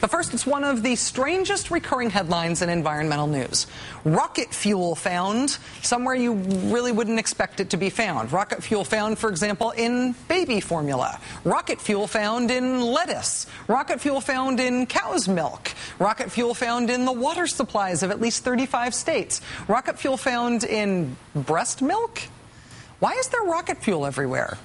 But first, it's one of the strangest recurring headlines in environmental news. Rocket fuel found somewhere you really wouldn't expect it to be found. Rocket fuel found, for example, in baby formula. Rocket fuel found in lettuce. Rocket fuel found in cow's milk. Rocket fuel found in the water supplies of at least 35 states. Rocket fuel found in breast milk? Why is there rocket fuel everywhere?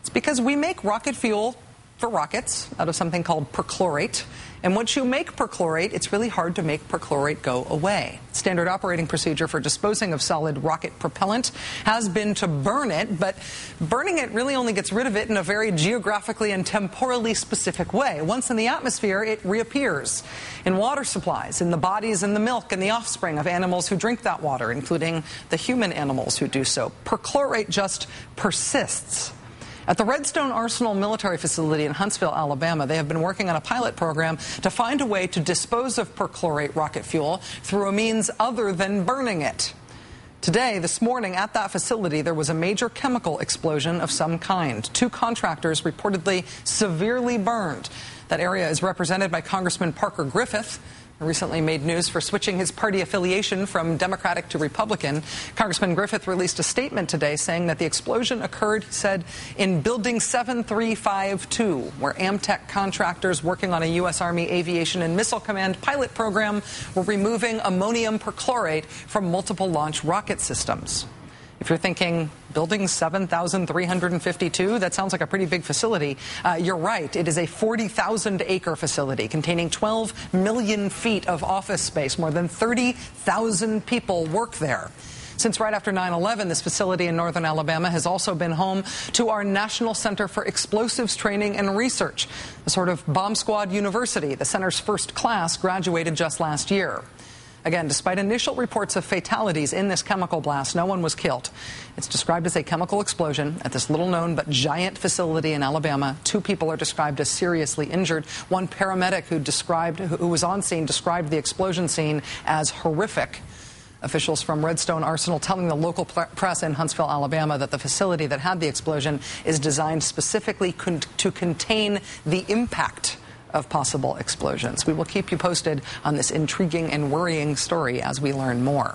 It's because we make rocket fuel for rockets out of something called perchlorate. And once you make perchlorate, it's really hard to make perchlorate go away. Standard operating procedure for disposing of solid rocket propellant has been to burn it, but burning it really only gets rid of it in a very geographically and temporally specific way. Once in the atmosphere, it reappears in water supplies, in the bodies and the milk and the offspring of animals who drink that water, including the human animals who do so. Perchlorate just persists. At the Redstone Arsenal military facility in Huntsville, Alabama, they have been working on a pilot program to find a way to dispose of perchlorate rocket fuel through a means other than burning it. Today, this morning, at that facility, there was a major chemical explosion of some kind. 2 contractors reportedly severely burned. That area is represented by Congressman Parker Griffith, who recently made news for switching his party affiliation from Democratic to Republican. Congressman Griffith released a statement today saying that the explosion occurred, he said, in Building 7352, where Amtech contractors working on a U.S. Army Aviation and Missile Command pilot program were removing ammonium perchlorate from multiple launch rocket systems. If you're thinking Building 7352, that sounds like a pretty big facility. You're right. It is a 40,000-acre facility containing 12 million feet of office space. More than 30,000 people work there. Since right after 9/11, this facility in northern Alabama has also been home to our National Center for Explosives Training and Research, a sort of bomb squad university. The center's first class graduated just last year. Again, despite initial reports of fatalities in this chemical blast, no one was killed. It's described as a chemical explosion at this little-known but giant facility in Alabama. 2 people are described as seriously injured. One paramedic who was on scene described the explosion scene as horrific. Officials from Redstone Arsenal telling the local press in Huntsville, Alabama, that the facility that had the explosion is designed specifically to contain the impact of possible explosions. We will keep you posted on this intriguing and worrying story as we learn more.